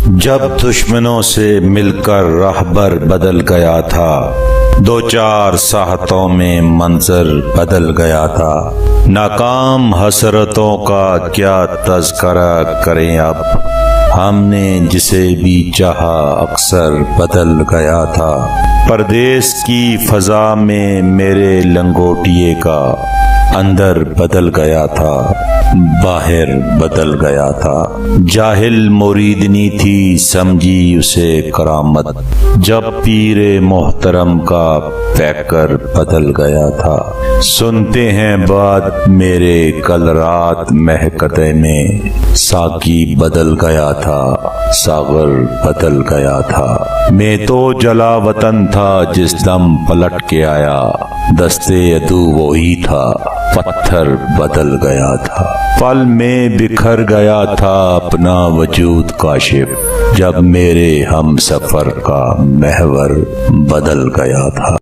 جب دشمنوں سے مل کر راہبر بدل گیا تھا، دو چار ساحتوں میں منظر بدل گیا تھا۔ ناکام حسرتوں کا کیا تذکرہ کریں اب، ہم نے جسے بھی چاہا اکثر بدل گیا تھا۔ پردیس کی فضا میں میرے لنگوٹیے کا اندر بدل گیا تھا، باہر بدل گیا تھا۔ جاہل مریدنی تھی سمجھی اسے کرامت، جب پیر محترم کا پیکر بدل گیا تھا۔ سنتے ہیں بات میرے کل رات مہکتے میں، ساقی بدل گیا تھا، ساغر بدل گیا تھا۔ میں تو جلا وطن تھا جس دم پلٹ کے آیا، دستے عدو وہی تھا، پتھر بدل گیا تھا۔ پل میں بکھر گیا تھا اپنا وجود کاشف، جب میرے ہم سفر کا محور بدل گیا تھا۔